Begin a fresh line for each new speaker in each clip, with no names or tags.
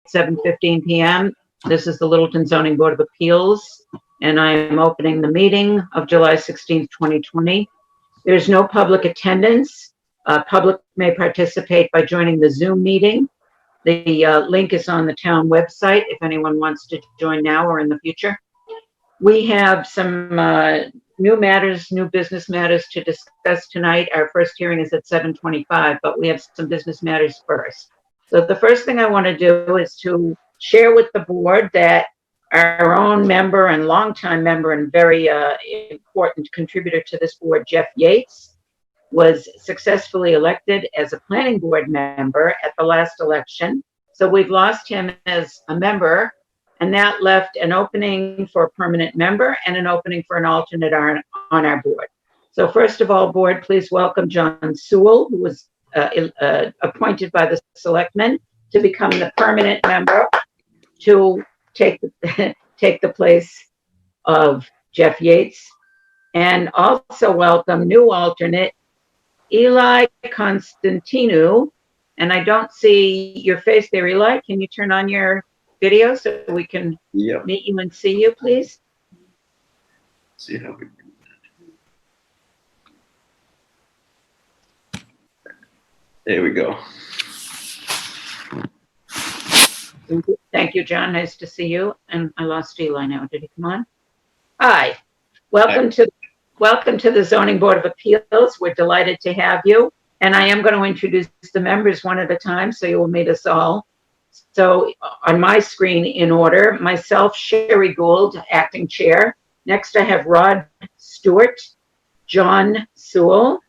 7:15 p.m. This is the Littleton Zoning Board of Appeals, and I am opening the meeting of July 16th, 2020. There's no public attendance. Public may participate by joining the Zoom meeting. The link is on the town website if anyone wants to join now or in the future. We have some new business matters to discuss tonight. Our first hearing is at 7:25, but we have some business matters first. So the first thing I want to do is to share with the board that our own member and longtime member and very important contributor to this board, Jeff Yates, was successfully elected as a planning board member at the last election. So we've lost him as a member, and that left an opening for a permanent member and an opening for an alternate on our board. So first of all, board, please welcome John Sewell, who was appointed by the selectmen to become the permanent member to take the place of Jeff Yates. And also welcome new alternate, Eli Constantinou. And I don't see your face there, Eli. Can you turn on your video so we can meet you and see you, please?
See how we do that. There we go.
Thank you, John. Nice to see you. And I lost Eli now. Did he come on? Hi. Welcome to the Zoning Board of Appeals. We're delighted to have you. And I am going to introduce the members one at a time, so you will meet us all. So on my screen in order, myself, Sherry Gould, acting chair. Next I have Rod Stewart, John Sewell,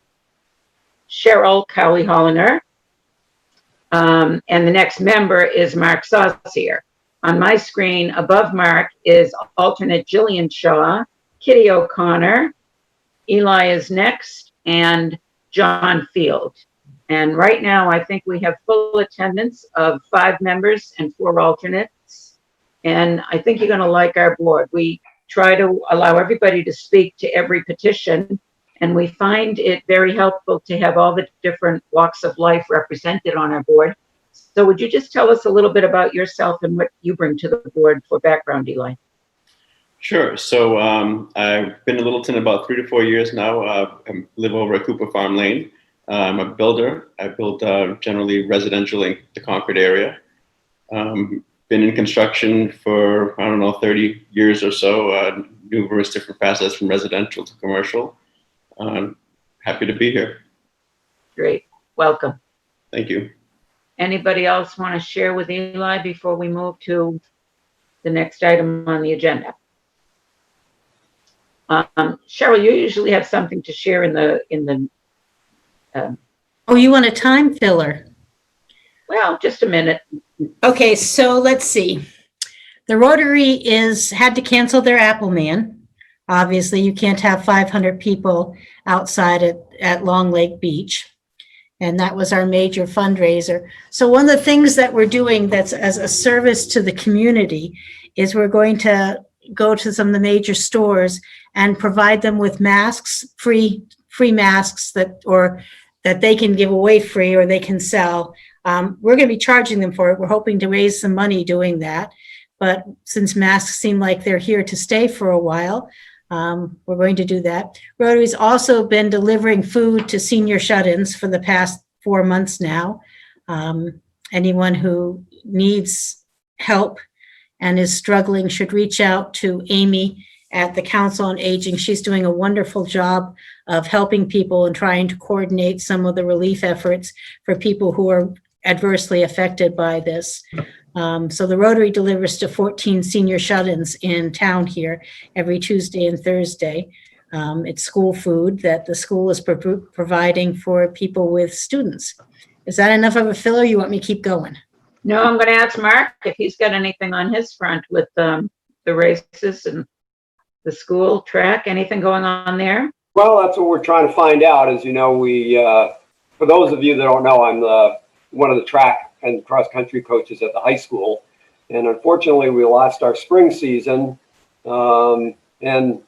Cheryl Cowley-Holliner, and the next member is Mark Saucier. On my screen above Mark is alternate Jillian Shaw, Kitty O'Connor, Eli is next, and John Field. And right now, I think we have full attendance of 5 members and 4 alternates. And I think you're going to like our board. We try to allow everybody to speak to every petition, and we find it very helpful to have all the different walks of life represented on our board. So would you just tell us a little bit about yourself and what you bring to the board for background, Eli?
Sure. So I've been in Littleton about 3 to 4 years now. I live over at Cooper Farm Lane. I'm a builder. I build generally residential in the Concord area. Been in construction for, 30 years or so, numerous different facets from residential to commercial. Happy to be here.
Great. Welcome.
Thank you.
Anybody else want to share with Eli before we move to the next item on the agenda? Cheryl, you usually have something to share in the.
Oh, you want a time filler?
Well, just a minute.
Okay, so let's see. The Rotary had to cancel their Apple Man. Obviously, you can't have 500 people outside at Long Lake Beach. And that was our major fundraiser. So one of the things that we're doing that's as a service to the community is we're going to go to some of the major stores and provide them with masks, free masks that they can give away free or they can sell. We're going to be charging them for it. We're hoping to raise some money doing that. But since masks seem like they're here to stay for a while, we're going to do that. Rotary's also been delivering food to senior shut-ins for the past 4 months now. Anyone who needs help and is struggling should reach out to Amy at the Council on Aging. She's doing a wonderful job of helping people and trying to coordinate some of the relief efforts for people who are adversely affected by this. So the Rotary delivers to 14 senior shut-ins in town here every Tuesday and Thursday. It's school food that the school is providing for people with students. Is that enough of a filler? You want me to keep going?
No, I'm going to ask Mark if he's got anything on his front with the races and the school track. Anything going on there?
Well, that's what we're trying to find out. As you know, for those of you that don't know, I'm one of the track and cross-country coaches at the high school. And unfortunately, we lost our spring season. And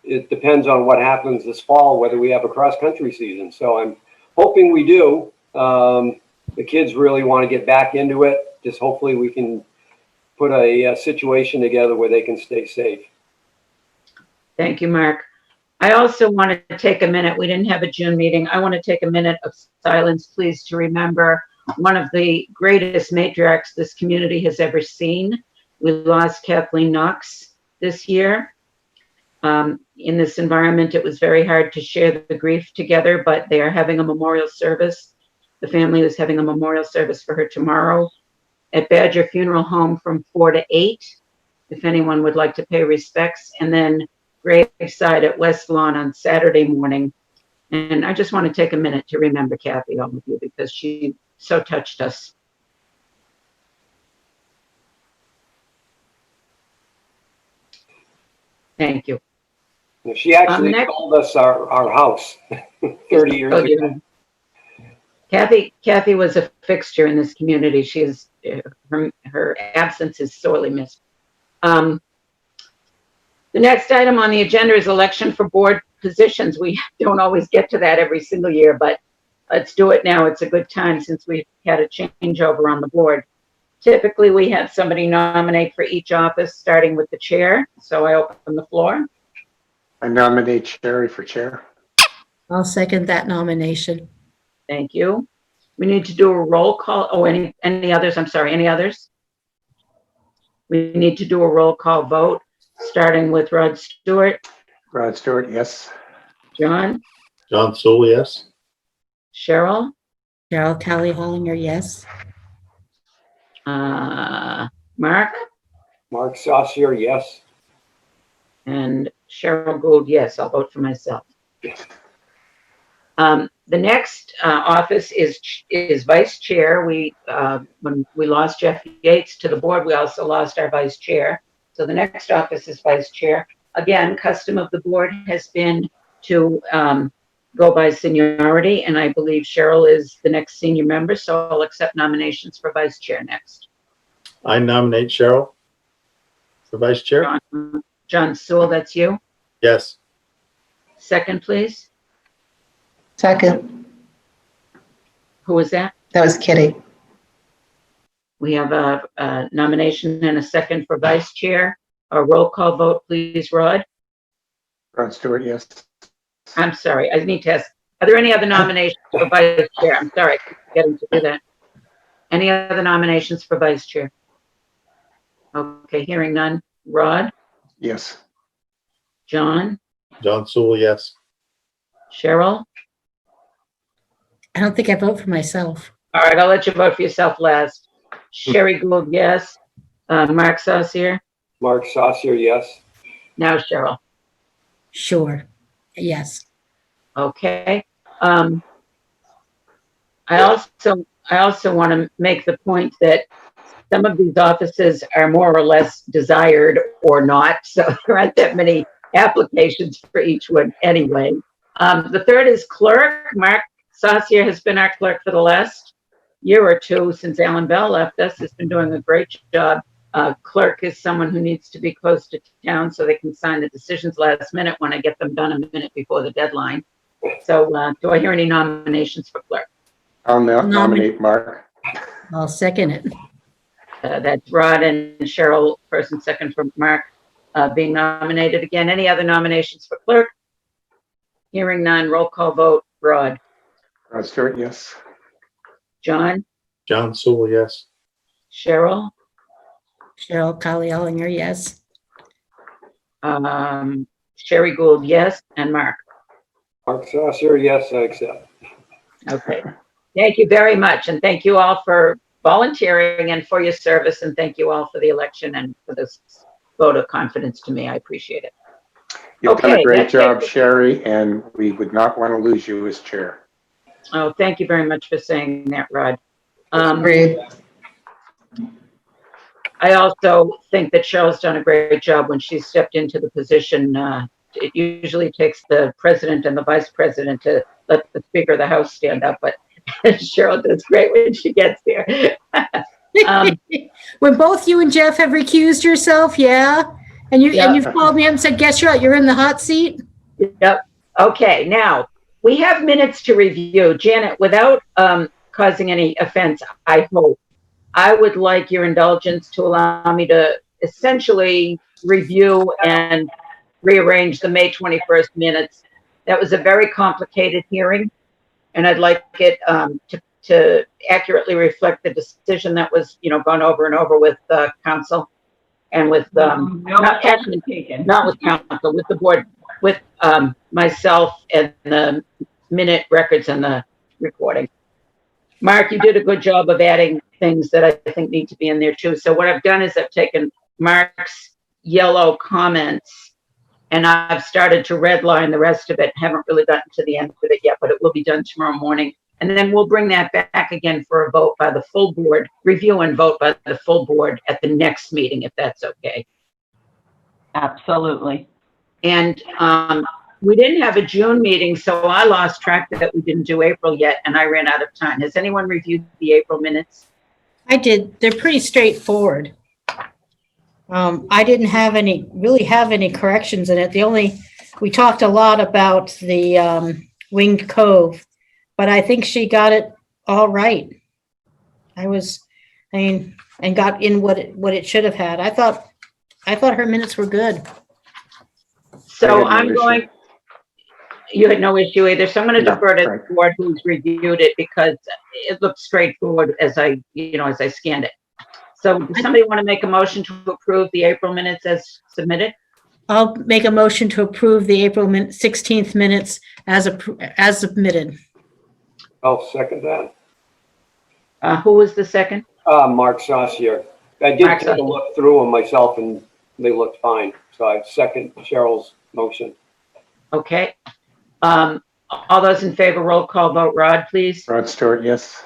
it depends on what happens this fall, whether we have a cross-country season. So I'm hoping we do. The kids really want to get back into it. just hopefully we can put a situation together where they can stay safe.
Thank you, Mark. I also want to take a minute. We didn't have a June meeting. I want to take a minute of silence, please, to remember one of the greatest matriarchs this community has ever seen. We lost Kathleen Knox this year. In this environment, it was very hard to share the grief together, but they are having a memorial service. The family is having a memorial service for her tomorrow at Badger Funeral Home from 4 to 8, if anyone would like to pay respects, and then graveside at West Lawn on Saturday morning. And I just want to take a minute to remember Kathy, all of you, because she so touched us. Thank you.
She actually sold us our house 30 years ago.
Kathy was a fixture in this community. She is, her absence is sorely missed. The next item on the agenda is election for board positions. We don't always get to that every single year, but let's do it now. It's a good time since we've had a changeover on the board. Typically, we have somebody nominate for each office, starting with the chair. So I open the floor.
I nominate Sherry for chair.
I'll second that nomination.
Thank you. We need to do a roll call. Oh, any others? I'm sorry, any others? We need to do a roll call vote, starting with Rod Stewart.
Rod Stewart, yes.
John?
John Sewell, yes.
Cheryl?
Cheryl Talley-Hollinger, yes.
Mark?
Mark Saucier, yes.
And Cheryl Gould, yes. I'll vote for myself. The next office is vice chair. When we lost Jeff Yates to the board, we also lost our vice chair. So the next office is vice chair. Again, custom of the board has been to go by seniority, and I believe Cheryl is the next senior member, so I'll accept nominations for vice chair next.
I nominate Cheryl for vice chair.
John Sewell, that's you.
Yes.
Second, please.
Second.
Who was that?
That was Kitty.
We have a nomination and a second for vice chair. A roll call vote, please, Rod.
Rod Stewart, yes.
I'm sorry, I need to ask, are there any other nominations for vice chair? I'm sorry, I keep forgetting to do that. Any other nominations for vice chair? Okay, hearing none. Rod?
Yes.
John?
John Sewell, yes.
Cheryl?
I don't think I vote for myself.
All right, I'll let you vote for yourself last. Sherry Gould, yes. Mark Saucier?
Mark Saucier, yes.
Now Cheryl.
Sure. Yes.
Okay. I also want to make the point that some of these offices are more or less desired or not, so there aren't that many applications for each one anyway. The third is clerk. Mark Saucier has been our clerk for the last year or two since Alan Bell left us. Has been doing a great job. Clerk is someone who needs to be close to town so they can sign the decisions last minute when I get them done a minute before the deadline. So do I hear any nominations for clerk?
I'll nominate Mark.
I'll second it.
That's Rod and Cheryl, first and second for Mark being nominated again. Any other nominations for clerk? Hearing none, roll call vote. Rod?
Rod Stewart, yes.
John?
John Sewell, yes.
Cheryl?
Cheryl Talley-Hollinger, yes.
Sherry Gould, yes. And Mark?
Mark Saucier, yes, I accept.
Okay. Thank you very much. And thank you all for volunteering and for your service. And thank you all for the election and for this vote of confidence to me. I appreciate it.
You've done
Okay,
a great
that's
job,
it.
Sherry, and we would not want to lose you as chair.
Oh, thank you very much for saying that, Rod.
Agreed.
I also think that Cheryl's done a great job when she stepped into the position. It usually takes the president and the vice president to let the Speaker of the House stand up, but Cheryl does great when she gets there.
When both you and Jeff have recused yourself, yeah? And you've called me up and said, guess what, you're in the hot seat?
Yep. Okay, now, we have minutes to review. Janet, without causing any offense, I hope, I would like your indulgence to allow me to essentially review and rearrange the May 21st minutes. That was a very complicated hearing, and I'd like it to accurately reflect the decision that was, gone over and over with council and with
No
not
action taken.
not with council, with the board, with myself and the minute records and the recording. Mark, you did a good job of adding things that I think need to be in there too. So what I've done is I've taken Mark's yellow comments and I've started to redline the rest of it. Haven't really gotten to the end of it yet, but it will be done tomorrow morning. And then we'll bring that back again for a vote by the full board, review and vote by the full board at the next meeting, if that's okay.
Absolutely.
And we didn't have a June meeting, so I lost track that we didn't do April yet, and I ran out of time. Has anyone reviewed the April minutes?
I did. They're pretty straightforward. I didn't really have any corrections in it. We talked a lot about the Winged Cove, but I think she got it all right. And got in what it should have had. I thought her minutes were good.
So you had no issue either. So I'm going to defer to the board who's reviewed it because it looks straightforward as I scanned it. So does somebody want to make a motion to approve the April minutes as submitted?
I'll make a motion to approve the April 16th minutes as submitted.
I'll second that.
Who was the second?
Mark Saucier. I did take a look through them myself and they looked fine. So I second Cheryl's motion.
Okay. All those in favor, roll call vote. Rod, please.
Rod Stewart, yes.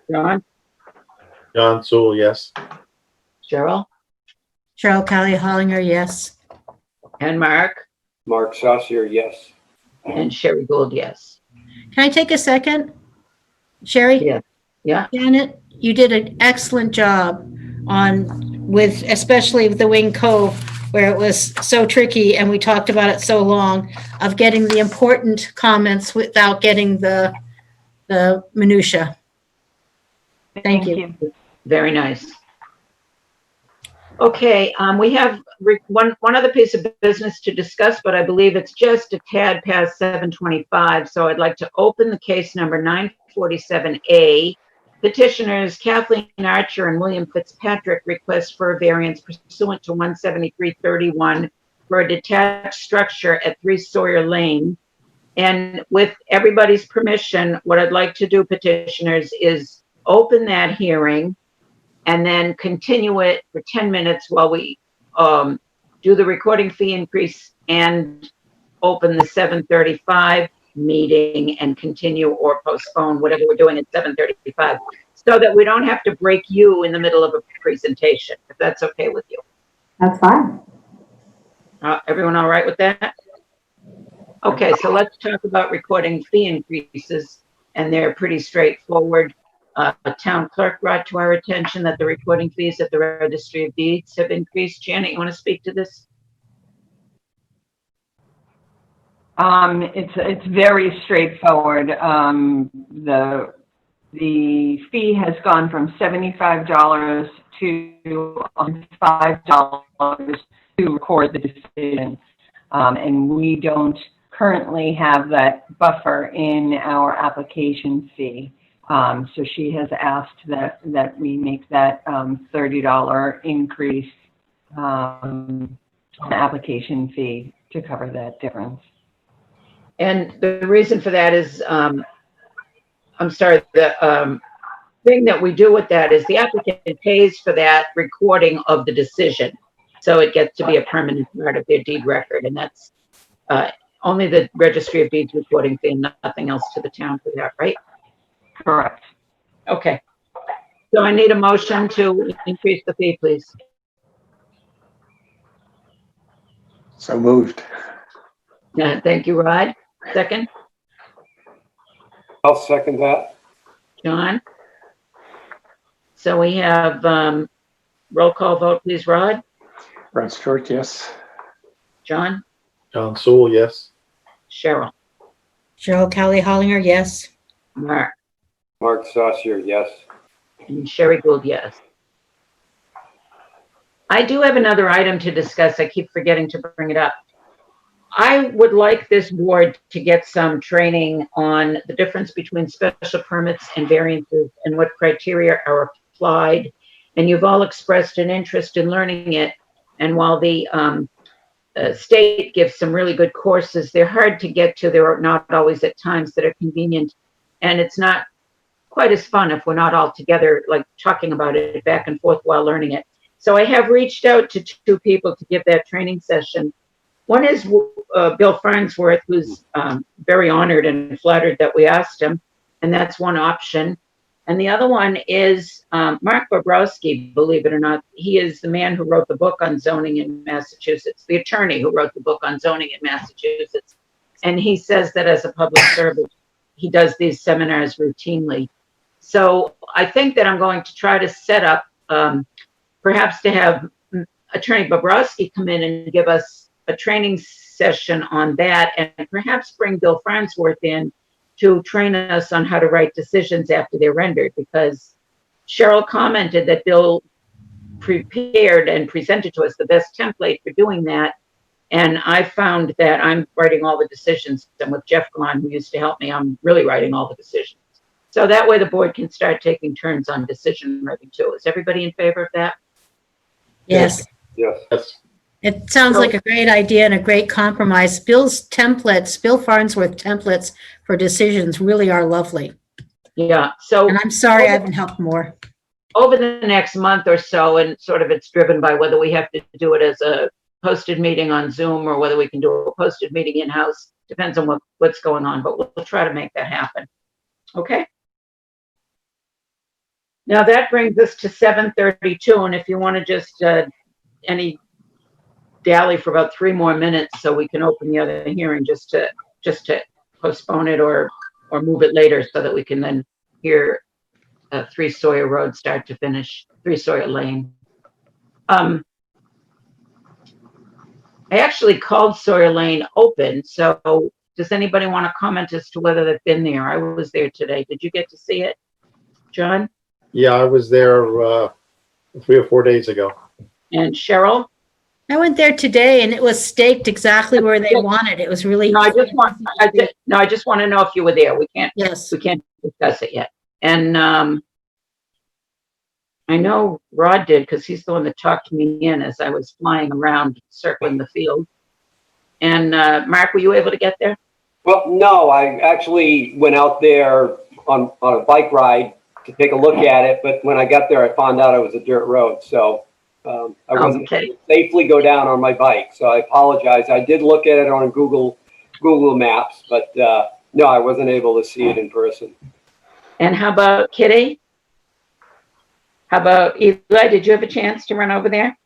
John?
John Sewell, yes.
Cheryl?
Cheryl Hollinger, yes.
And Mark?
Mark Saucier, yes.
And Sherry Gould, yes.
Can I take a second? Sherry?
Yeah. Yeah.
Janet, you did an excellent job especially with the Wing Cove, where it was so tricky and we talked about it so long, of getting the important comments without getting the minutia. Thank you.
Very nice. Okay, we have one other piece of business to discuss, but I believe it's just a tad past 7:25. So I'd like to open the case number 947A. Petitioners Kathleen Archer and William Fitzpatrick request for a variance pursuant to 17331 for a detached structure at 3 Sawyer Lane. And with everybody's permission, what I'd like to do, petitioners, is open that hearing and then continue it for 10 minutes while we do the recording fee increase and open the 7:35 meeting and continue or postpone whatever we're doing at 7:35 so that we don't have to break you in the middle of a presentation, if that's okay with you.
That's fine.
Everyone all right with that? Okay, so let's talk about recording fee increases, and they're pretty straightforward. Town clerk brought to our attention that the recording fees at the Registry of Deeds have increased. Janet, you want to speak to this?
It's very straightforward. The fee has gone from $75 to $5 to record the decision, and we don't currently have that buffer in our application fee. So she has asked that we make that $30 increase on the application fee to cover that difference.
And the reason for that is, the thing that we do with that is the applicant pays for that recording of the decision. So it gets to be a permanent part of their deed record. And that's only the Registry of Deeds recording fee and nothing else to the town for that, right?
Correct.
Okay. So I need a motion to increase the fee, please.
So moved.
Thank you, Rod. Second,
I'll second that.
John. So we have roll call vote, please. Rod?
Rod Stewart, yes.
John?
John Sewell, yes.
Cheryl?
Cheryl Hollinger, yes.
Mark?
Mark Saucier, yes.
And Sherry Gould, yes. I do have another item to discuss. I keep forgetting to bring it up. I would like this board to get some training on the difference between special permits and variances and what criteria are applied. And you've all expressed an interest in learning it. And while the state gives some really good courses, they're hard to get to. They're not always at times that are convenient. And it's not quite as fun if we're not all together, like talking about it back and forth while learning it. So I have reached out to 2 people to give that training session. One is Bill Farnsworth, who's very honored and flattered that we asked him, and that's one option. And the other one is Mark Bobrowski, believe it or not. He is the man who wrote the book on zoning in Massachusetts, the attorney who wrote the book on zoning in Massachusetts. And he says that as a public servant, he does these seminars routinely. So I think that I'm going to try to set up perhaps to have Attorney Bobrowski come in and give us a training session on that, and perhaps bring Bill Farnsworth in to train us on how to write decisions after they're rendered, because Cheryl commented that Bill prepared and presented to us the best template for doing that. And I found that I'm writing all the decisions, and with Jeff Glan, who used to help me, I'm really writing all the decisions. So that way the board can start taking turns on decision writing too. Is everybody in favor of that?
Yes.
Yes.
Yes.
It sounds like a great idea and a great compromise. Bill's templates, Bill Farnsworth templates for decisions really are lovely.
Yeah, so
And I'm sorry I haven't helped more.
over the next month or so, and sort of it's driven by whether we have to do it as a posted meeting on Zoom or whether we can do a posted meeting in-house, depends on what's going on, but we'll try to make that happen. Okay? Now that brings us to 7:32, and if you want to just any dally for about 3 more minutes so we can open the other hearing, just to postpone it or move it later so that we can then hear 3 Sawyer Road start to finish, 3 Sawyer Lane. I actually called Sawyer Lane open, so does anybody want to comment as to whether they've been there? I was there today. Did you get to see it, John?
Yeah, I was there 3 or 4 days ago.
And Cheryl?
I went there today and it was staked exactly where they wanted. It was really.
No, I just want to know if you were there. We can't
Yes.
discuss it yet. And I know Rod did, because he's the one that talked me in as I was flying around circling the field. And Mark, were you able to get there?
Well, no, I actually went out there on a bike ride to take a look at it, but when I got there, I found out it was a dirt road, so I wasn't able to safely go down on my bike. So I apologize. I did look at it on Google Maps, but no, I wasn't able to see it in person.
And how about Kitty? How about Eli? Did you have a chance to run over there?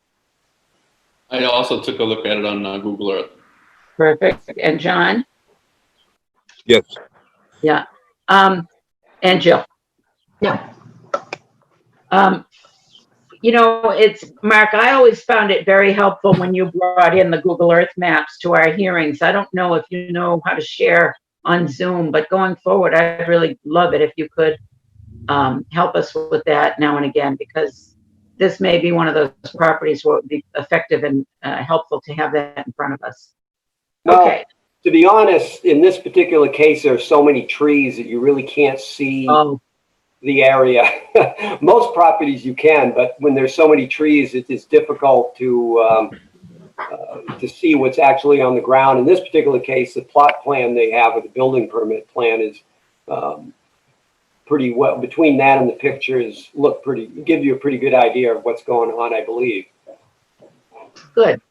I also took a look at it on Google Earth.
Perfect. And John?
Yes.
Yeah. And Jill?
No.
You know, it's Mark, I always found it very helpful when you brought in the Google Earth maps to our hearings. I don't know if you know how to share on Zoom, but going forward, I'd really love it if you could help us with that now and again, because this may be one of those properties where it would be effective and helpful to have that in front of us.
Well,
Okay.
to be honest, in this particular case, there are so many trees that you really can't see the area. Most properties you can, but when there's so many trees, it is difficult to see what's actually on the ground. In this particular case, the plot plan they have with the building permit plan is pretty well, between that and the pictures give you a pretty good idea of what's going on, I believe.
Good.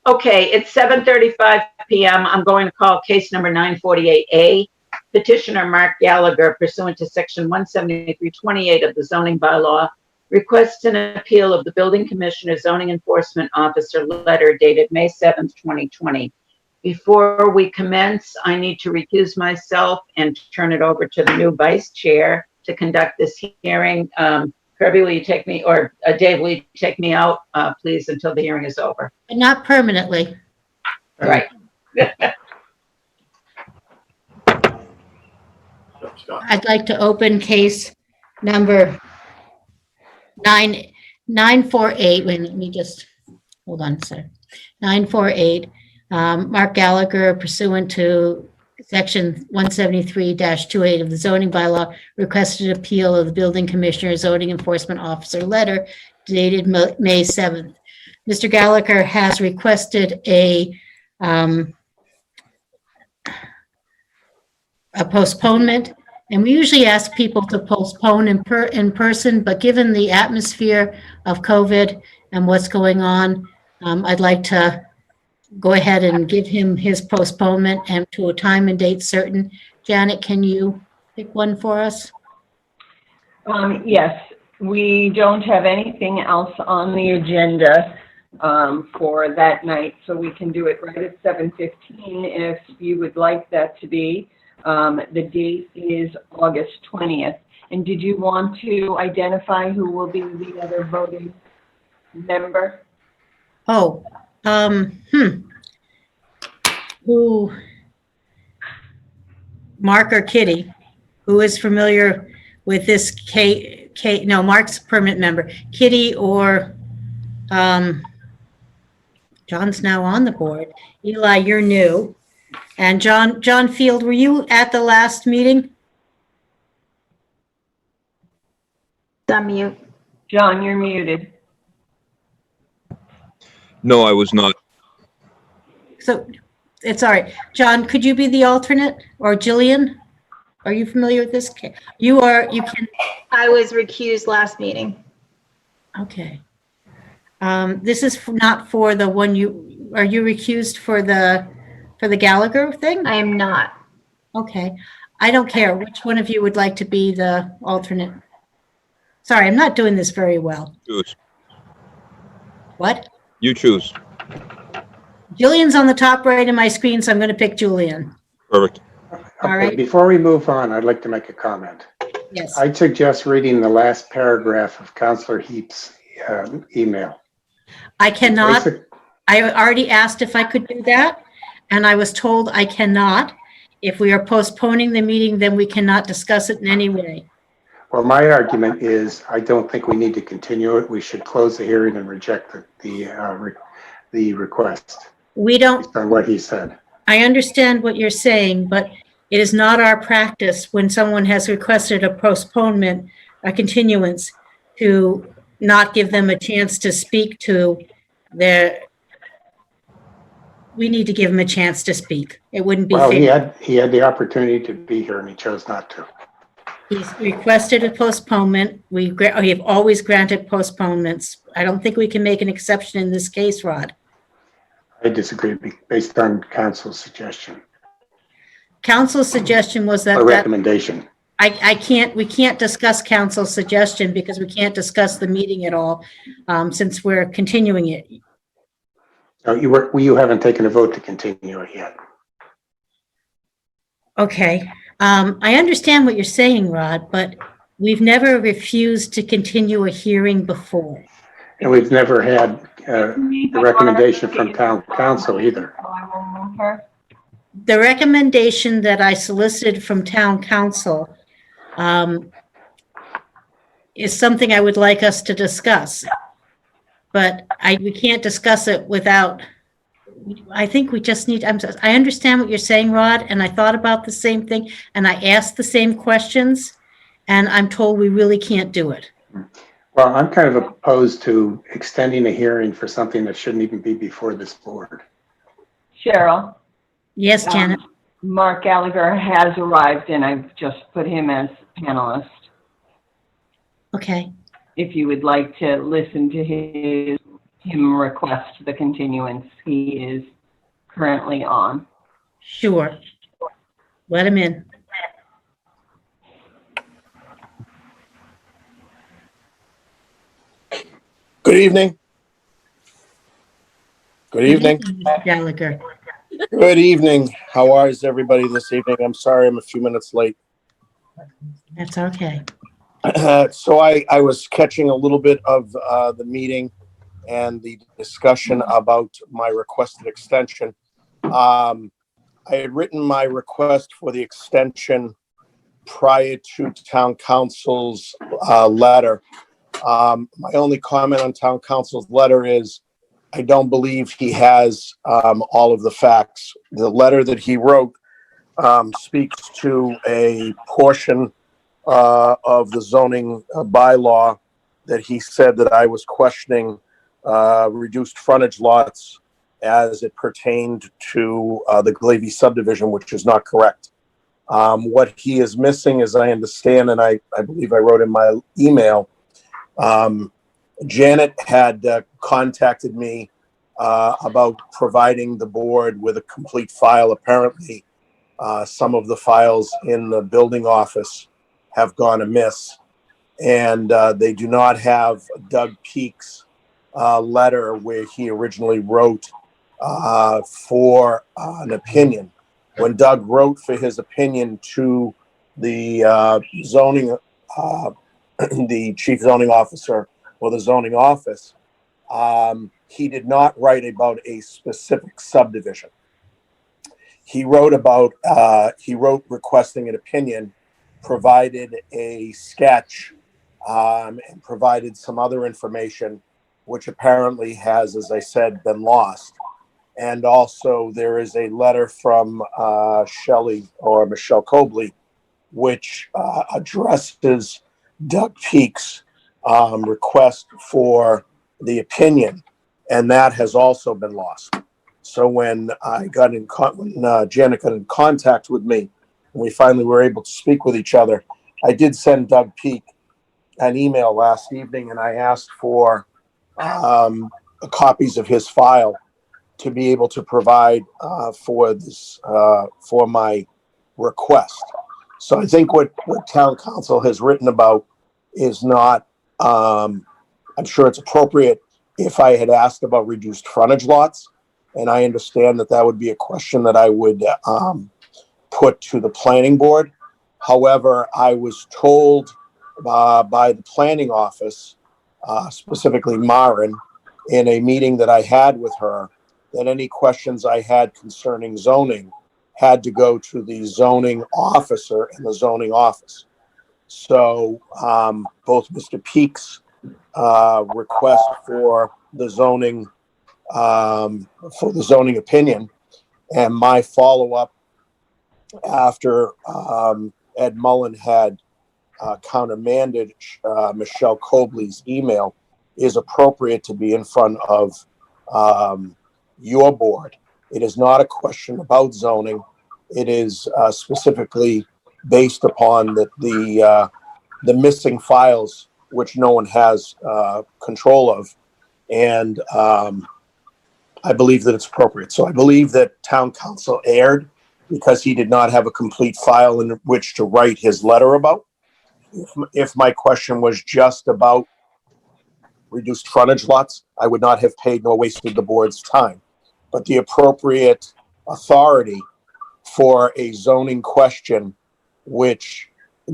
Okay, it's 7:35 p.m. I'm going to call case number 948A. Petitioner Mark Gallagher, pursuant to section 17328 of the zoning bylaw, requests an appeal of the building commissioner zoning enforcement officer letter dated May 7th, 2020. Before we commence, I need to recuse myself and turn it over to the new vice chair to conduct this hearing. Kirby, will you take me, or Dave, will you take me out, please, until the hearing is over?
But not permanently.
Right.
I'd like to open case number 948. Wait, let me just hold on a second. 948, Mark Gallagher pursuant to section 173-28 of the zoning bylaw requested appeal of the building commissioner zoning enforcement officer letter dated May 7th. Mr. Gallagher has requested a postponement, and we usually ask people to postpone in person, but given the atmosphere of COVID and what's going on, I'd like to go ahead and give him his postponement and to a time and date certain. Janet, can you pick one for us?
Yes, we don't have anything else on the agenda for that night, so we can do it right at 7:15 if you would like that to be. The date is August 20th. And did you want to identify who will be the other voting member?
Oh, who, Mark or Kitty, who is familiar with this no, Mark's permit member, Kitty or, John's now on the board. Eli, you're new. And John Field, were you at the last meeting?
Unmute.
John, you're muted.
No, I was not.
So it's all right. John, could you be the alternate, or Jillian? Are you familiar with this? You can.
I was recused last meeting.
Okay. This is not for the one are you recused for the Gallagher thing?
I am not.
Okay. I don't care which one of you would like to be the alternate. Sorry, I'm not doing this very well.
Choose.
What?
You choose.
Jillian's on the top right of my screen, so I'm going to pick Julian.
Perfect.
All
Okay,
right.
before we move on, I'd like to make a comment.
Yes.
I'd suggest reading the last paragraph of Counselor Heap's email.
I cannot.
Basic-
I already asked if I could do that, and I was told I cannot. If we are postponing the meeting, then we cannot discuss it in any way.
Well, my argument is I don't think we need to continue it. We should close the hearing and reject the request
We don't,
based on what he said.
I understand what you're saying, but it is not our practice when someone has requested a postponement, a continuance, to not give them a chance to speak to we need to give them a chance to speak. It wouldn't be
Well,
fair.
he had the opportunity to be here and he chose not to.
He's requested a postponement. We have always granted postponements. I don't think we can make an exception in this case, Rod.
I disagree based on council's suggestion
Council's suggestion was that
or recommendation.
we can't discuss council's suggestion because we can't discuss the meeting at all, since we're continuing it.
No, you haven't taken a vote to continue it yet.
Okay. I understand what you're saying, Rod, but we've never refused to continue a hearing before.
And we've never had the recommendation from town council either.
I will move her.
The recommendation that I solicited from town council is something I would like us to discuss. But we can't discuss it without, I think we just need, I understand what you're saying, Rod, and I thought about the same thing, and I asked the same questions, and I'm told we really can't do it.
Well, I'm kind of opposed to extending a hearing for something that shouldn't even be before this board.
Cheryl.
Yes, Janet?
Mark Gallagher has arrived, and I've just put him as panelist.
Okay.
If you would like to listen to him request the continuance, he is currently on.
Sure. Let him in.
Good evening. Good evening.
Mr. Gallagher.
Good evening. How is everybody this evening? I'm sorry I'm a few minutes late.
That's okay.
So I was catching a little bit of the meeting and the discussion about my requested extension. I had written my request for the extension prior to town council's letter. My only comment on town council's letter is I don't believe he has all of the facts. The letter that he wrote speaks to a portion of the zoning bylaw that he said that I was questioning reduced frontage lots as it pertained to the Glavy subdivision, which is not correct. What he is missing, as I understand, and I believe I wrote in my email, Janet had contacted me about providing the board with a complete file. Apparently, some of the files in the building office have gone amiss, and they do not have Doug Peak's letter where he originally wrote for an opinion. When Doug wrote for his opinion to the zoning, the chief zoning officer or the zoning office, he did not write about a specific subdivision. He wrote requesting an opinion, provided a sketch, and provided some other information, which apparently has, as I said, been lost. And also there is a letter from Shelley or Michelle Cobley, which addresses Doug Peak's request for the opinion, and that has also been lost. So when Janet got in contact with me, and we finally were able to speak with each other, I did send Doug Peak an email last evening, and I asked for copies of his file to be able to provide for this for my request. So I think what town council has written about is not, I'm sure it's appropriate if I had asked about reduced frontage lots. And I understand that that would be a question that I would put to the planning board. However, I was told by the planning office, specifically Maren, in a meeting that I had with her, that any questions I had concerning zoning had to go to the zoning officer in the zoning office. So both Mr. Peak's request for the zoning opinion and my follow-up after Ed Mullen had countermanded Michelle Cobley's email is appropriate to be in front of your board. It is not a question about zoning. It is specifically based upon the missing files, which no one has control of. And I believe that it's appropriate. So I believe that town council erred because he did not have a complete file in which to write his letter about. If my question was just about reduced frontage lots, I would not have paid nor wasted the board's time. But the appropriate authority for a zoning question, which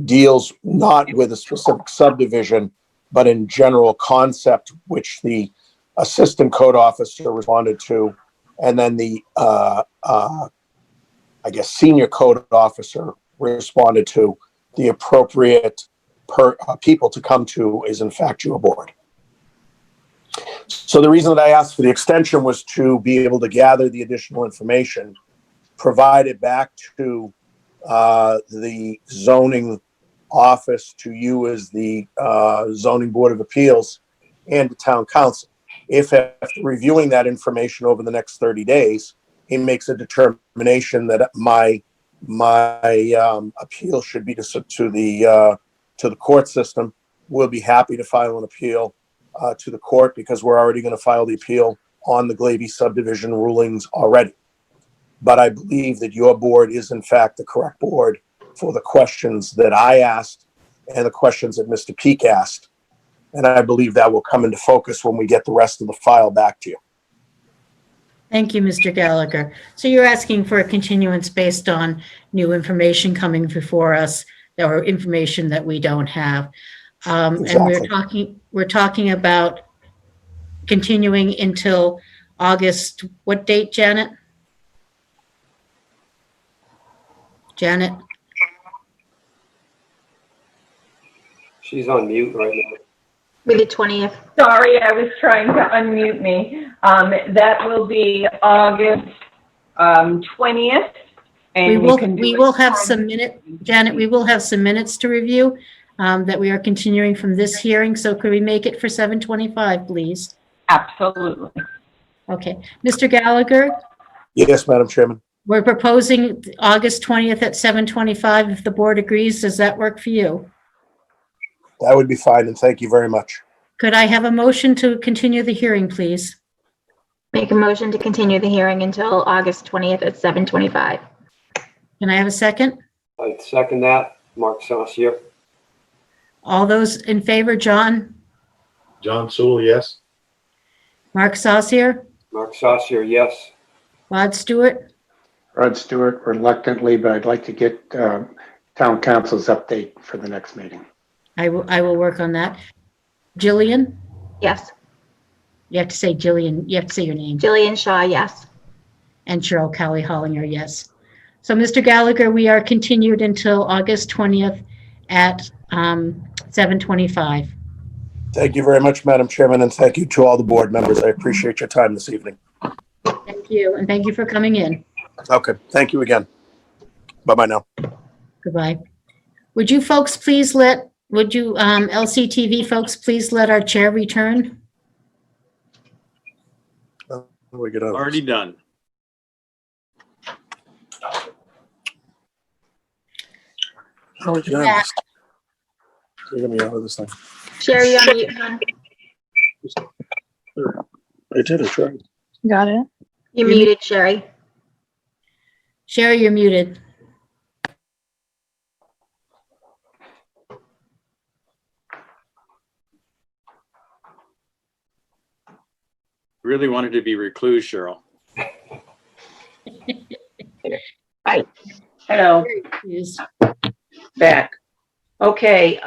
deals not with a specific subdivision, but in general concept, which the assistant code officer responded to, and then the, I guess, senior code officer responded to, the appropriate people to come to is in fact your board. So the reason that I asked for the extension was to be able to gather the additional information, provide it back to the zoning office, to you as the zoning board of appeals, and to town council. If after reviewing that information over the next 30 days, he makes a determination that my appeal should be to the court system, we'll be happy to file an appeal to the court, because we're already going to file the appeal on the Glavy subdivision rulings already. But I believe that your board is in fact the correct board for the questions that I asked and the questions that Mr. Peak asked. And I believe that will come into focus when we get the rest of the file back to you.
Thank you, Mr. Gallagher. So you're asking for a continuance based on new information coming before us, or information that we don't have.
Exactly.
And we're talking about continuing until August, what date, Janet? Janet?
She's on mute right now.
Maybe 20th.
Sorry, I was trying to unmute me. That will be August 20th. And you can do
We
it
will have
for-
some minute, Janet, we will have some minutes to review that we are continuing from this hearing. So could we make it for 7:25, please?
Absolutely.
Okay. Mr. Gallagher,
Yes, Madam Chairman.
we're proposing August 20th at 7:25. If the board agrees, does that work for you?
That would be fine, and thank you very much.
Could I have a motion to continue the hearing, please?
Make a motion to continue the hearing until August 20th at 7:25.
Can I have a second?
I'd second that. Mark Saucier.
All those in favor, John?
John Sewell, yes.
Mark Saucier?
Mark Saucier, yes.
Rod Stewart?
Rod Stewart reluctantly, but I'd like to get town council's update for the next meeting.
I will work on that. Jillian?
Yes.
You have to say Jillian, you have to say your name.
Jillian Shaw, yes.
And Cheryl Kelly Hollinger, yes. So Mr. Gallagher, we are continued until August 20th at 7:25.
Thank you very much, Madam Chairman, and thank you to all the board members. I appreciate your time this evening.
Thank you, and thank you for coming in.
Okay, thank you again. Bye-bye now.
Goodbye. Would you folks please LCTV folks, please let our chair return?
How do we get out of this?
Already done.
How do we get out of this? Get me out of this thing.
Sherry, on mute, hon.
I did, I tried.
Got it. You're muted, Sherry.
Sherry, you're muted.
Really wanted to be recluse, Cheryl.
Hi. Hello.
Yes.
Back. Okay,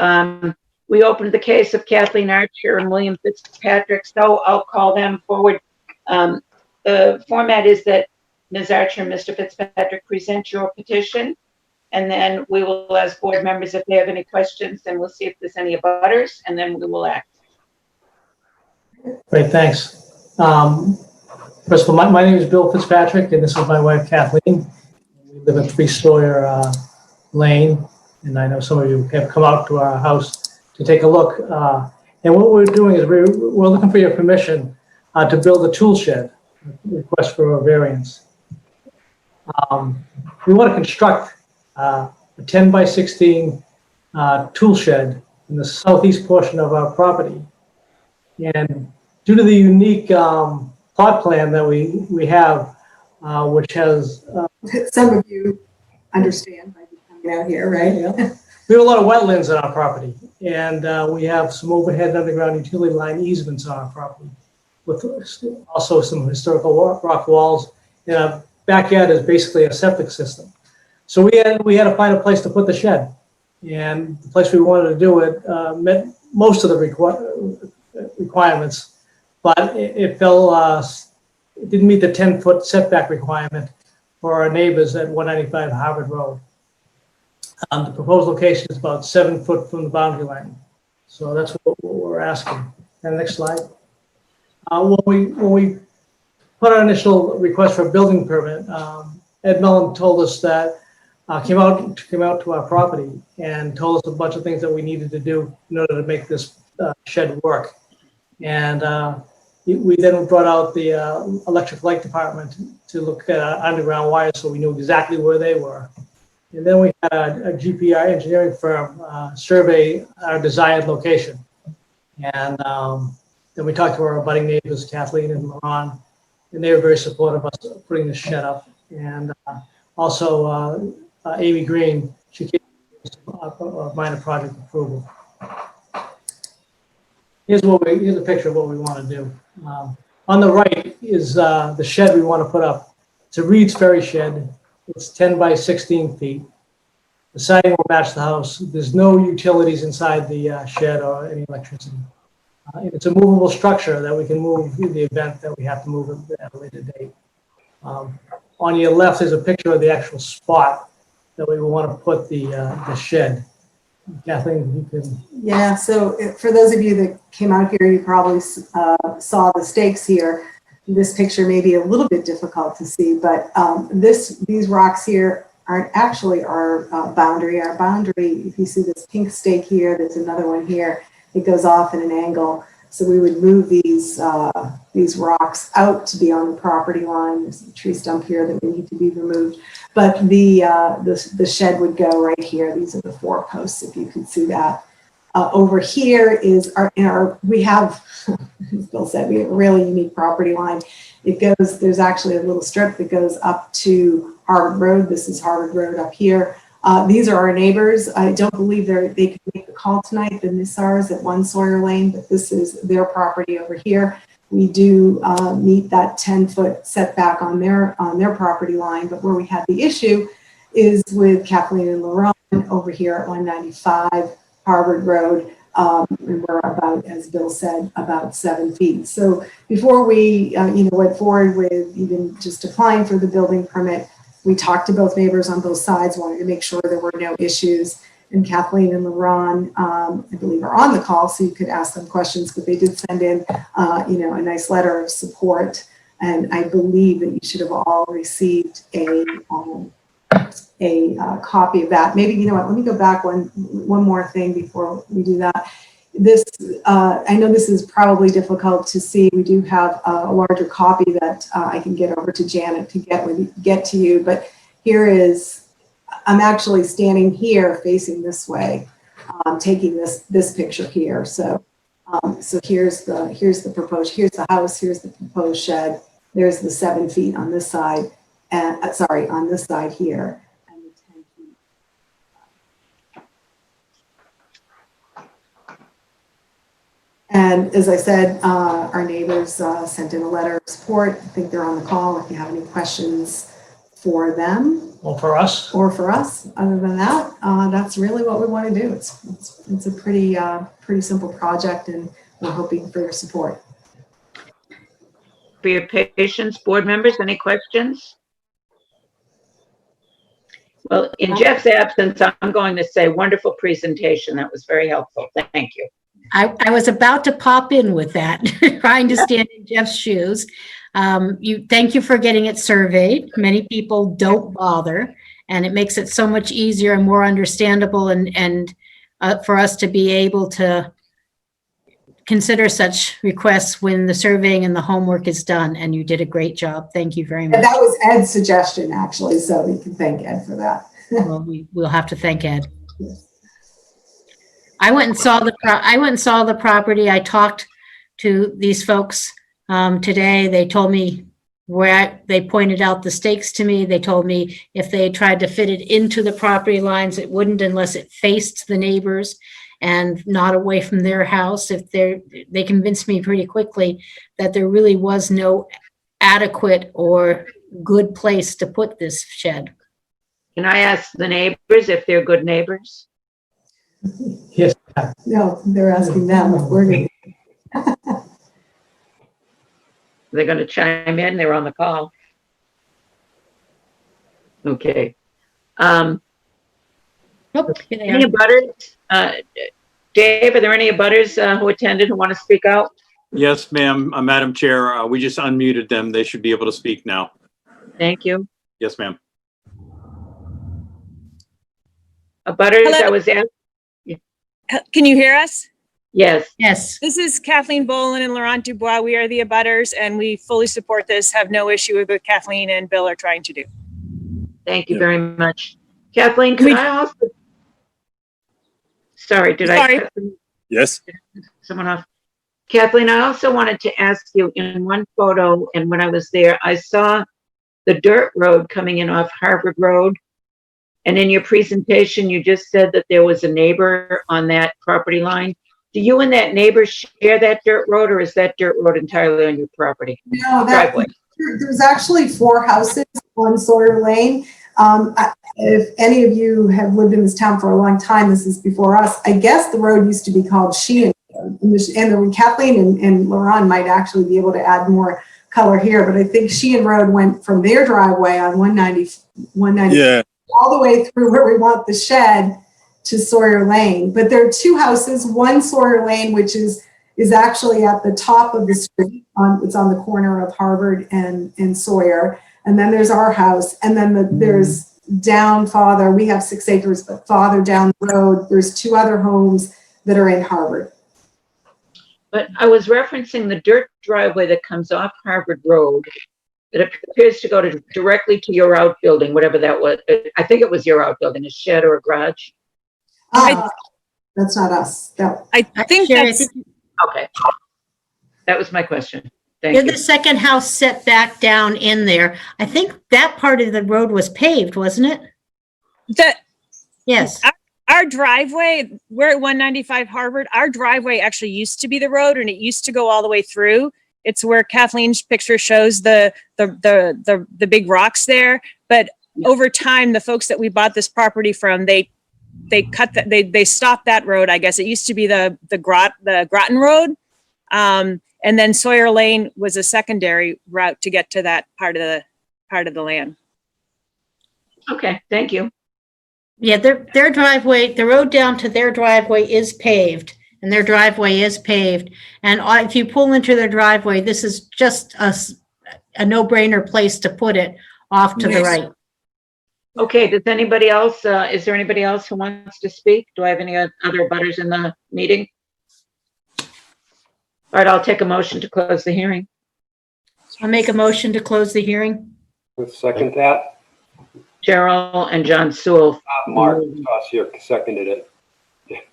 we opened the case of Kathleen Archer and William Fitzpatrick, so I'll call them forward. The format is that Ms. Archer and Mr. Fitzpatrick present your petition, and then we will ask board members if they have any questions, and we'll see if there's any abutters, and then we will act.
Great, thanks. First of all, my name is Bill Fitzpatrick, and this is my wife Kathleen. We live at 3 Sawyer Lane, and I know some of you have come out to our house to take a look. And what we're doing is we're looking for your permission to build a tool shed, request for a variance. We want to construct a 10 by 16 tool shed in the southeast portion of our property. And due to the unique plot plan that we have, which has
some of you understand by coming out here, right?
Yeah. We have a lot of wetlands on our property, and we have some overhead underground utility line easements on our property, with also some historical rock walls. And our backyard is basically a septic system. So we had to find a place to put the shed, and the place we wanted to do it met most of the requirements, but it didn't meet the 10-foot setback requirement for our neighbors at 195 Harvard Road. The proposed location is about 7 foot from the boundary line. So that's what we're asking. And next slide. When we put our initial request for a building permit, Ed Mellon told us that, came out to our property and told us a bunch of things that we needed to do in order to make this shed work. And we then brought out the electric light department to look at underground wires so we knew exactly where they were. And then we had a GPR engineering firm survey our desired location. And then we talked to our abutting neighbors, Kathleen and Ron, and they were very supportive of us putting the shed up. And also Amy Green, she gave us a minor project approval. Here's a picture of what we want to do. On the right is the shed we want to put up. It's a Reed's Ferry shed. It's 10 by 16 feet. The siding will match the house. There's no utilities inside the shed or any electricity. It's a movable structure that we can move in the event that we have to move it at a later date. On your left is a picture of the actual spot that we want to put the shed. Kathleen, you can.
Yeah, so for those of you that came out here, you probably saw the stakes here. this picture may be a little bit difficult to see, but these rocks here aren't actually our boundary. Our boundary, if you see this pink stake here, there's another one here, it goes off in an angle. So we would move these rocks out to be on the property line. There's a tree stump here that would need to be removed. But the shed would go right here. These are the 4 posts, if you can see that. Over here is we have, as Bill said, we have a really unique property line. It goes, there's actually a little strip that goes up to Harvard Road. This is Harvard Road up here. These are our neighbors. I don't believe they could make the call tonight, the Nissars at 1 Sawyer Lane, but this is their property over here. We do meet that 10-foot setback on their property line, but where we had the issue is with Kathleen and Laurent over here at 195 Harvard Road, and we're about, as Bill said, about 7 feet. So before we went forward with even just applying for the building permit, we talked to both neighbors on both sides, wanted to make sure there were no issues. And Kathleen and Laurent, I believe, are on the call, so you could ask them questions, but they did send in, a nice letter of support. And I believe that you should have all received a copy of that. Maybe, you know what, let me go back one more thing before we do that. This, I know this is probably difficult to see. We do have a larger copy that I can get over to Janet to get to you, but here is, I'm actually standing here facing this way, taking this picture here. So here's the proposed, here's the house, here's the proposed shed. There's the 7 feet on this side, and on this side here. And the 10 feet. And as I said, our neighbors sent in a letter of support. I think they're on the call if you have any questions for them.
Or for us.
Or for us. Other than that, that's really what we want to do. It's a pretty simple project, and we're hoping for your support.
For your patience, board members, any questions? Well, in Jeff's absence, I'm going to say wonderful presentation. That was very helpful. Thank you.
I was about to pop in with that, trying to stand in Jeff's shoes. Thank you for getting it surveyed. Many people don't bother, and it makes it so much easier and more understandable, and for us to be able to consider such requests when the surveying and the homework is done. And you did a great job. Thank you very much.
And that was Ed's suggestion, actually, so we can thank Ed for that.
Well, we'll have to thank Ed. I went and saw the property. I talked to these folks today. They told me they pointed out the stakes to me. They told me if they tried to fit it into the property lines, it wouldn't unless it faced the neighbors and not away from their house. They convinced me pretty quickly that there really was no adequate or good place to put this shed.
Can I ask the neighbors if they're good neighbors?
Yes.
No, they're asking them if we're going to.
They're going to chime in. They're on the call. Okay.
Nope.
Any abutters? Dave, are there any abutters who attended who want to speak out?
Yes, ma'am. Madam Chair, we just unmuted them. They should be able to speak now.
Thank you.
Yes, ma'am.
Abutters,
Hello?
I was asked.
Can you hear us?
Yes.
Yes.
This is Kathleen Boland and Laurent Dubois. We are the abutters, and we fully support this, have no issue with what Kathleen and Bill are trying to do.
Thank you very much. Kathleen, could I also? Sorry, did I?
Yes.
Someone else. Kathleen, I also wanted to ask you, in one photo, and when I was there, I saw the dirt road coming in off Harvard Road. And in your presentation, you just said that there was a neighbor on that property line. Do you and that neighbor share that dirt road, or is that dirt road entirely on your property?
No,
Driveway.
There's actually 4 houses on Sawyer Lane. If any of you have lived in this town for a long time, this is before us. I guess the road used to be called Sheehan Road. And Kathleen and Laurent might actually be able to add more color here, but I think Sheehan Road went from their driveway on 190
Yeah.
all the way through where we want the shed to Sawyer Lane. But there are 2 houses, one Sawyer Lane, which is is actually at the top of the street. It's on the corner of Harvard and Sawyer. And then there's our house. And then there's down farther, we have 6 acres, but farther down the road, there's 2 other homes that are in Harvard.
But I was referencing the dirt driveway that comes off Harvard Road. It appears to go directly to your outbuilding, whatever that was. I think it was your outbuilding, a shed or a garage.
That's not us.
I think that's,
Okay. That was my question. Thank
You're
you.
the second house set back down in there. I think that part of the road was paved, wasn't it? Yes.
our driveway, we're at 195 Harvard. Our driveway actually used to be the road, and it used to go all the way through. It's where Kathleen's picture shows the big rocks there. But over time, the folks that we bought this property from, they cut that, they stopped that road. I guess it used to be the Groton Road. And then Sawyer Lane was a secondary route to get to that part of the land.
Okay, thank you.
Yeah, their driveway, the road down to their driveway is paved, and their driveway is paved. And if you pull into their driveway, this is just a no-brainer place to put it off to the right.
Okay, does anybody else, is there anybody else who wants to speak? Do I have any other butters in the meeting? All right, I'll take a motion to close the hearing.
I'll make a motion to close the hearing.
Second that.
Cheryl and John Sewell.
Mark here seconded it.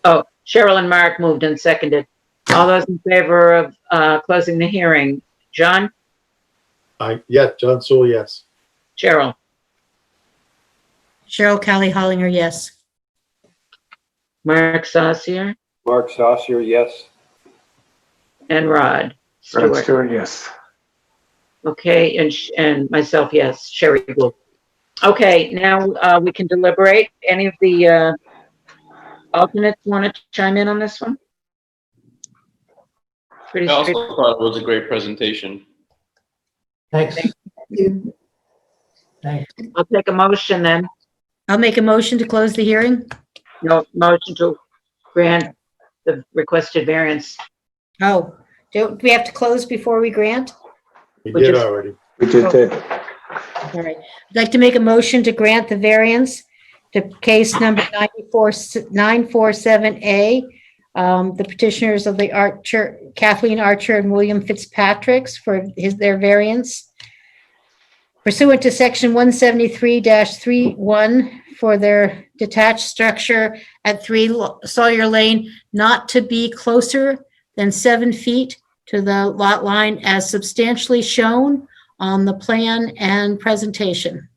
Oh, Cheryl and Mark moved and seconded. All those in favor of closing the hearing? John?
Yeah, John Sewell, yes.
Cheryl?
Cheryl Kelly-Hollinger, yes.
Mark Saucier?
Mark Saucier, yes.
And Rod Stewart?
Rod Stewart, yes.
Okay, and myself, yes. Sherry Gould. Okay, now we can deliberate. Any of the alternates want to chime in on this one? Pretty
I also
straight.
thought it was a great presentation.
Thanks.
Thank you.
Thanks.
I'll take a motion then.
I'll make a motion to close the hearing.
No, motion to grant the requested variance.
Oh, do we have to close before we grant?
We
Which
did
is-
already.
We just did.
All right. I'd like to make a motion to grant the variance to case number 947A. The petitioners of the Archer, Kathleen Archer and William Fitzpatrick's for their variance. Pursuant to section 173-31 for their detached structure at 3 Sawyer Lane, not to be closer than 7 feet to the lot line as substantially shown on the plan and presentation.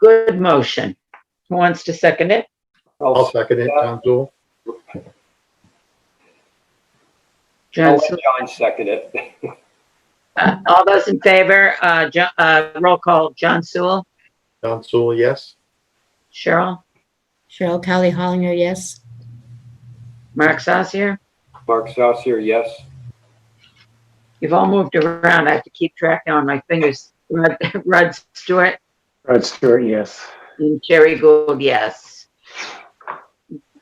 Good motion. Who wants to second it?
I'll second it, John Sewell.
John,
I'll let John second it.
all those in favor, roll call, John Sewell,
John Sewell, yes.
Cheryl,
Cheryl Kelly-Hollinger, yes.
Mark Saucier.
Mark Saucier, yes.
You've all moved around. I have to keep track now on my fingers. Rod Stewart
Rod Stewart, yes.
and Sherry Gould, yes.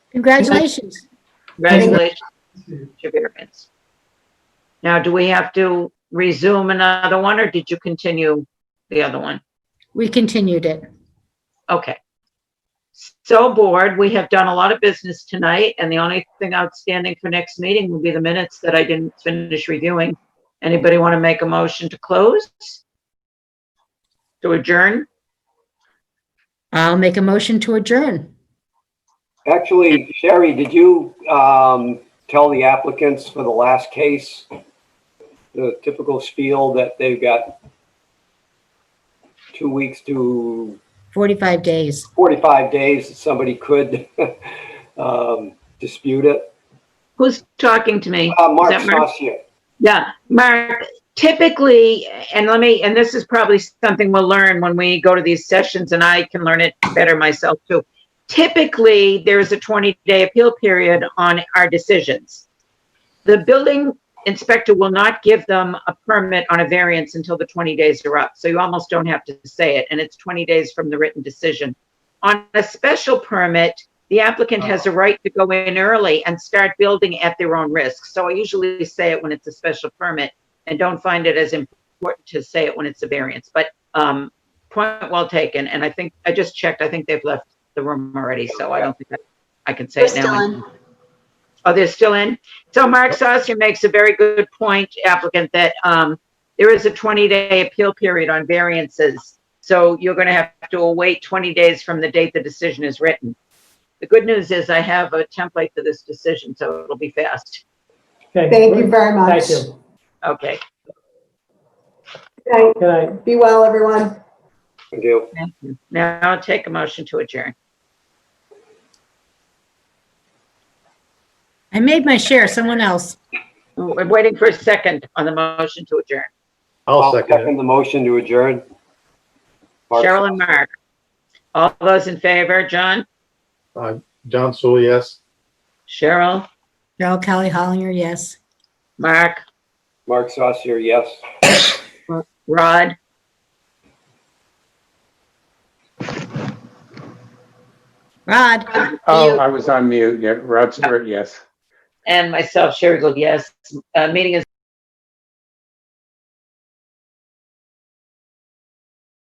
Congratulations.
Congratulations, Mr. Variance. Now, do we have to resume another one, or did you continue the other one?
We continued it.
Okay. So, board, we have done a lot of business tonight, and the only thing outstanding for next meeting will be the minutes that I didn't finish reviewing. Anybody want to make a motion to close? To adjourn?
I'll make a motion to adjourn.
Actually, Sherry, did you tell the applicants for the last case, the typical spiel that they've got 2 weeks to
45 days.
45 days that somebody could dispute it?
Who's talking to me?
Mark
Is that Mark?
Saucier.
Yeah, Mark, typically, and this is probably something we'll learn when we go to these sessions, and I can learn it better myself too. Typically, there's a 20-day appeal period on our decisions. The building inspector will not give them a permit on a variance until the 20 days are up. So you almost don't have to say it, and it's 20 days from the written decision. On a special permit, the applicant has a right to go in early and start building at their own risk. So I usually say it when it's a special permit and don't find it as important to say it when it's a variance. But point well taken. And I think, I just checked, I think they've left the room already, so I don't think I can say
They're
it
still
now.
in.
Oh, they're still in? So Mark Saucier makes a very good point, applicant, that there is a 20-day appeal period on variances. So you're going to have to await 20 days from the date the decision is written. The good news is I have a template for this decision, so it'll be fast.
Okay.
Thank you very much.
Thank you.
Okay.
Good
Good night.
night. Be well, everyone.
Thank you.
Thank you. Now I'll take a motion to adjourn.
I made my share, someone else.
Oh, I'm waiting for a second on the motion to adjourn.
I'll second it.
the motion to adjourn. Mark
Cheryl and Mark. All those in favor, John?
John Sewell, yes.
Cheryl?
Cheryl Kelly Hollinger, yes.
Mark?
Mark Saucier, yes.
Rod?
Rod?
Oh, I was on mute. Yeah, Rod Stewart, yes.
And myself, Sherry Gould, yes. Meeting is